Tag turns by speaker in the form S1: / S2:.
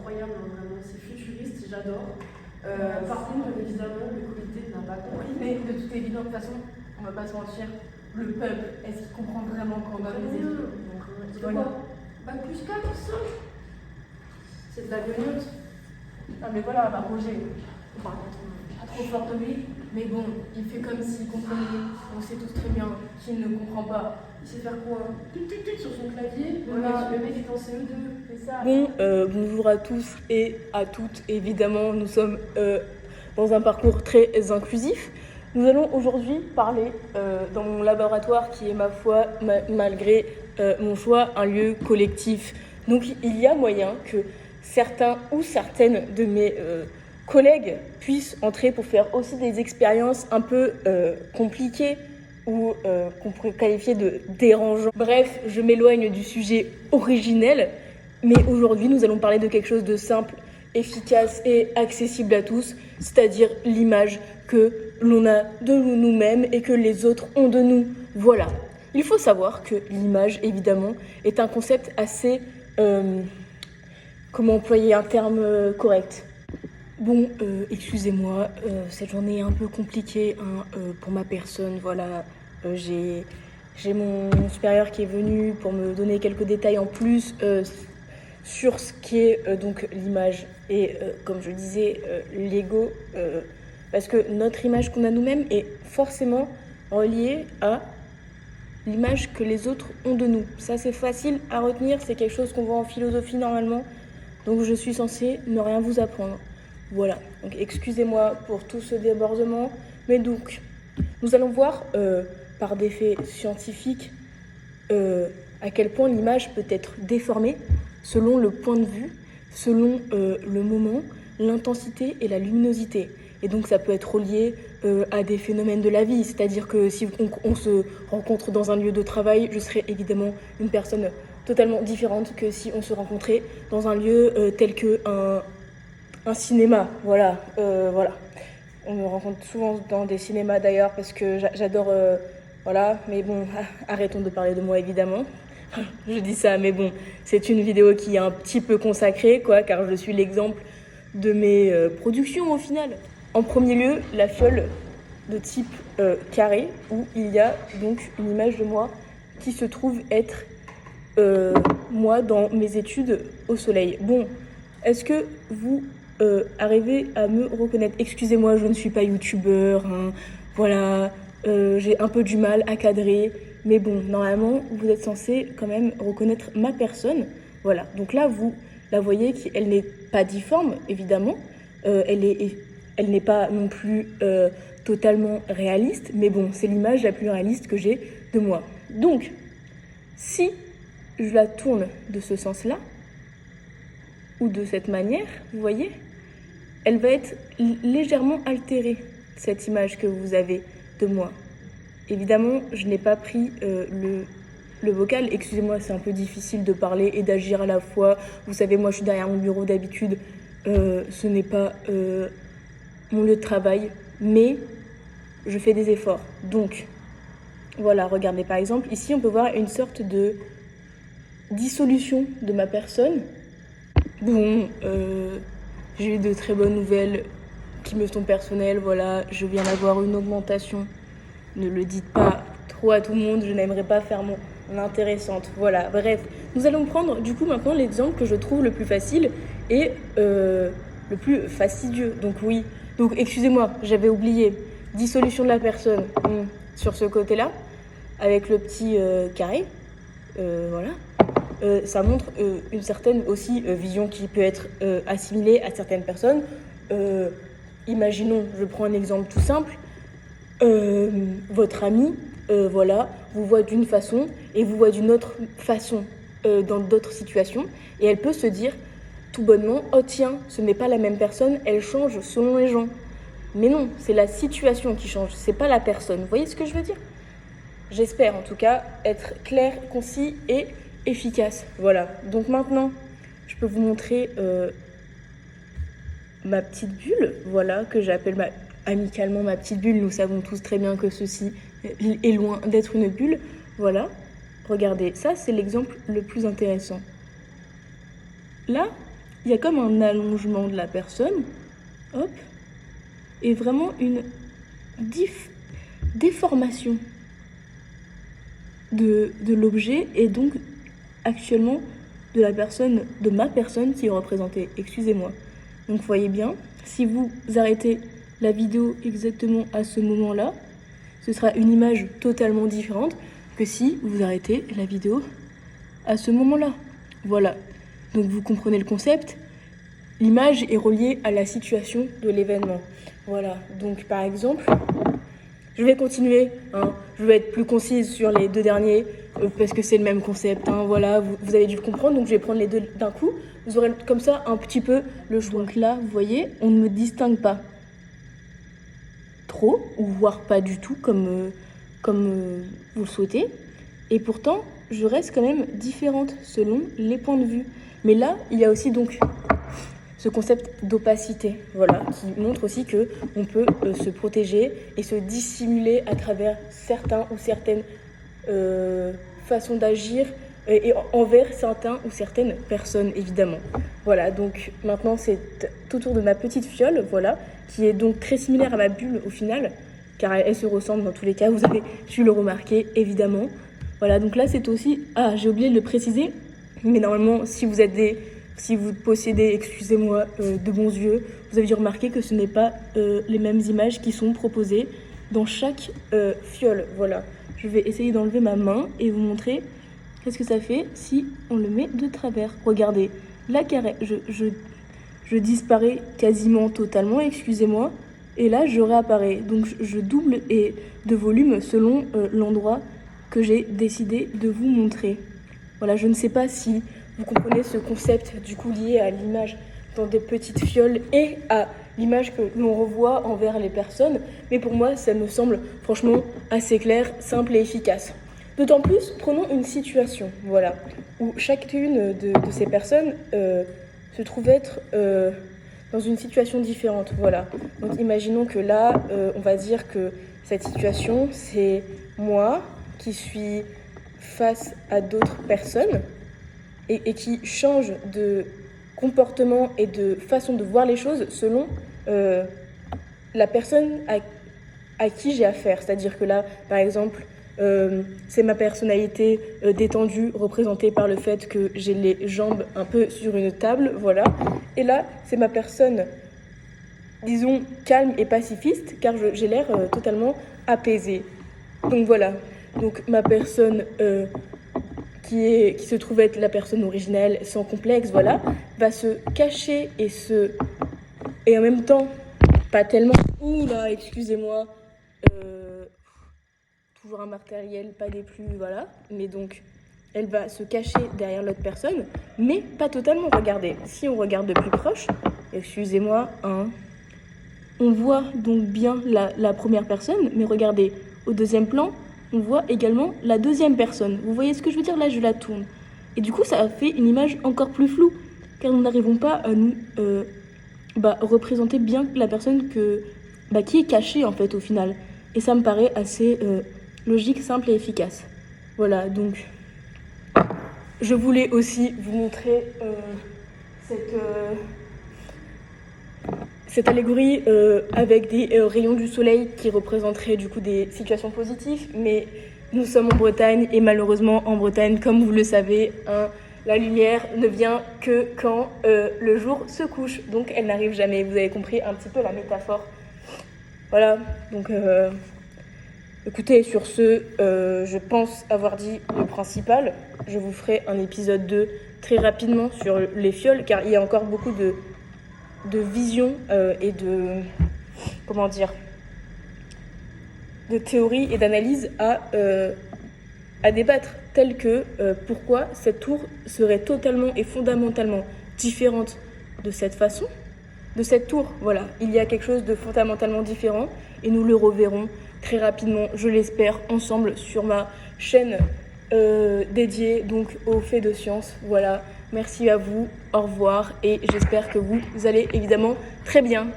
S1: incroyable, hein, vraiment, c'est futuriste, j'adore. Par contre, évidemment, le comité n'a pas compris.
S2: Mais de toute évidence, de toute façon, on va pas se mentir, le peuple, est-ce qu'il comprend vraiment qu'on donne les études?
S1: C'est quoi? Bac plus 4, 5? C'est de la gnognotte.
S2: Ah mais voilà, bah Roger, pas trop fort de lui, mais bon, il fait comme s'il comprenait. On sait tous très bien qu'il ne comprend pas.
S1: Il sait faire quoi? Tic tic tic sur son clavier. Le mec est en CE2.
S2: C'est ça.
S3: Bon, bonjour à tous et à toutes. Évidemment, nous sommes dans un parcours très inclusif. Nous allons aujourd'hui parler dans mon laboratoire qui est, ma foi, malgré mon choix, un lieu collectif. Donc il y a moyen que certains ou certaines de mes collègues puissent entrer pour faire aussi des expériences un peu compliquées ou qu'on pourrait qualifier de dérangeants. Bref, je m'éloigne du sujet originel, mais aujourd'hui nous allons parler de quelque chose de simple, efficace et accessible à tous, c'est-à-dire l'image que l'on a de nous-mêmes et que les autres ont de nous. Voilà. Il faut savoir que l'image, évidemment, est un concept assez... comment employer un terme correct? Bon, excusez-moi, cette journée est un peu compliquée pour ma personne. Voilà, j'ai mon supérieur qui est venu pour me donner quelques détails en plus sur ce qui est donc l'image et, comme je disais, l'ego. Parce que notre image qu'on a nous-mêmes est forcément reliée à l'image que les autres ont de nous. Ça, c'est facile à retenir, c'est quelque chose qu'on voit en philosophie normalement. Donc je suis censée ne rien vous apprendre. Voilà, donc excusez-moi pour tout ce débordement. Mais donc, nous allons voir par des faits scientifiques à quel point l'image peut être déformée selon le point de vue, selon le moment, l'intensité et la luminosité. Et donc ça peut être relié à des phénomènes de la vie. C'est-à-dire que si on se rencontre dans un lieu de travail, je serai évidemment une personne totalement différente que si on se rencontrait dans un lieu tel que un cinéma. Voilà, voilà. On me rencontre souvent dans des cinémas d'ailleurs parce que j'adore... voilà, mais bon, arrêtons de parler de moi évidemment. Je dis ça, mais bon, c'est une vidéo qui est un petit peu consacrée, quoi, car je suis l'exemple de mes productions au final. En premier lieu, la fiole de type carré, où il y a donc une image de moi qui se trouve être moi dans mes études au soleil. Bon, est-ce que vous arrivez à me reconnaître? Excusez-moi, je ne suis pas youtubeur, hein, voilà, j'ai un peu du mal à cadrer, mais bon, normalement, vous êtes censé quand même reconnaître ma personne. Voilà, donc là, vous la voyez, elle n'est pas difforme, évidemment, elle n'est pas non plus totalement réaliste, mais bon, c'est l'image la plus réaliste que j'ai de moi. Donc, si je la tourne de ce sens-là, ou de cette manière, vous voyez, elle va être légèrement altérée, cette image que vous avez de moi. Évidemment, je n'ai pas pris le vocal. Excusez-moi, c'est un peu difficile de parler et d'agir à la fois. Vous savez, moi, je suis derrière mon bureau d'habitude. Ce n'est pas mon lieu de travail, mais je fais des efforts. Donc, voilà, regardez, par exemple, ici, on peut voir une sorte de dissolution de ma personne. Bon, j'ai eu de très bonnes nouvelles qui me sont personnelles, voilà, je viens d'avoir une augmentation. Ne le dites pas trop à tout le monde, je n'aimerais pas faire mon intéressante. Voilà, bref, nous allons prendre du coup maintenant l'exemple que je trouve le plus facile et le plus fastidieux. Donc oui, donc excusez-moi, j'avais oublié, dissolution de la personne sur ce côté-là, avec le petit carré, voilà. Ça montre une certaine aussi vision qui peut être assimilée à certaines personnes. Imaginons, je prends un exemple tout simple, votre ami, voilà, vous voit d'une façon et vous voit d'une autre façon dans d'autres situations, et elle peut se dire tout bonnement, oh tiens, ce n'est pas la même personne, elle change selon les gens. Mais non, c'est la situation qui change, c'est pas la personne. Vous voyez ce que je veux dire? J'espère en tout cas être clair, concis et efficace. Voilà, donc maintenant, je peux vous montrer ma petite bulle, voilà, que j'appelle amicalement ma petite bulle. Nous savons tous très bien que ceci est loin d'être une bulle. Voilà, regardez, ça c'est l'exemple le plus intéressant. Là, il y a comme un allongement de la personne, hop, et vraiment une déformation de l'objet et donc actuellement de la personne, de ma personne qui est représentée. Excusez-moi. Donc vous voyez bien, si vous arrêtez la vidéo exactement à ce moment-là, ce sera une image totalement différente que si vous arrêtez la vidéo à ce moment-là. Voilà. Donc vous comprenez le concept. L'image est reliée à la situation de l'événement. Voilà. Donc par exemple, je vais continuer. Je vais être plus concise sur les 2 derniers parce que c'est le même concept. Voilà, vous avez dû le comprendre. Donc je vais prendre les 2 d'un coup. Vous aurez comme ça un petit peu le choix. Donc là, vous voyez, on ne me distingue pas trop, ou voire pas du tout comme vous le souhaitez. Et pourtant, je reste quand même différente selon les points de vue. Mais là, il y a aussi donc ce concept d'opacité, voilà, qui montre aussi que on peut se protéger et se dissimuler à travers certains ou certaines façons d'agir et envers certains ou certaines personnes, évidemment. Voilà, donc maintenant c'est autour de ma petite fiole, voilà, qui est donc très similaire à ma bulle au final, car elle se ressemble dans tous les cas, vous avez pu le remarquer, évidemment. Voilà, donc là c'est aussi... Ah, j'ai oublié de le préciser, mais normalement, si vous possédez, excusez-moi, de bons yeux, vous avez dû remarquer que ce n'est pas les mêmes images qui sont proposées dans chaque fiole. Voilà, je vais essayer d'enlever ma main et vous montrer qu'est-ce que ça fait si on le met de travers. Regardez, là, je disparais quasiment totalement, excusez-moi, et là, je réapparais. Donc, je double de volume selon l'endroit que j'ai décidé de vous montrer. Voilà, je ne sais pas si vous comprenez ce concept du coup lié à l'image dans des petites fioles et à l'image que l'on revoit envers les personnes, mais pour moi ça me semble franchement assez clair, simple et efficace. D'autant plus, prenons une situation, voilà, où chacune de ces personnes se trouve être dans une situation différente, voilà. Donc imaginons que là, on va dire que cette situation, c'est moi qui suis face à d'autres personnes et qui change de comportement et de façon de voir les choses selon la personne à qui j'ai affaire. C'est-à-dire que là, par exemple, c'est ma personnalité détendue, représentée par le fait que j'ai les jambes un peu sur une table, voilà. Et là, c'est ma personne, disons, calme et pacifiste, car j'ai l'air totalement apaisée. Donc voilà. Donc ma personne qui se trouve être la personne originelle, sans complexe, voilà, va se cacher et en même temps, pas tellement. Oula, excusez-moi. Toujours un matériel, pas des plus, voilà. Mais donc, elle va se cacher derrière l'autre personne, mais pas totalement. Regardez, si on regarde de plus proche, excusez-moi, on voit donc bien la première personne, mais regardez, au deuxième plan, on voit également la deuxième personne. Vous voyez ce que je veux dire? Là, je la tourne. Et du coup, ça a fait une image encore plus floue, car nous n'arrivons pas à nous représenter bien la personne qui est cachée, en fait, au final. Et ça me paraît assez logique, simple et efficace. Voilà, donc, je voulais aussi vous montrer cette allégorie avec des rayons du soleil qui représenteraient du coup des situations positives, mais nous sommes en Bretagne et malheureusement en Bretagne, comme vous le savez, la lumière ne vient que quand le jour se couche, donc elle n'arrive jamais. Vous avez compris un petit peu la métaphore. Voilà, donc écoutez, sur ce, je pense avoir dit le principal. Je vous ferai un épisode 2 très rapidement sur les fioles, car il y a encore beaucoup de vision et de théorie et d'analyse à débattre, telle que pourquoi cette tour serait totalement et fondamentalement différente de cette façon, de cette tour. Voilà, il y a quelque chose de fondamentalement différent et nous le reverrons très rapidement, je l'espère, ensemble sur ma chaîne dédiée donc aux faits de science. Voilà. Merci à vous, au revoir et j'espère que vous allez évidemment très bien.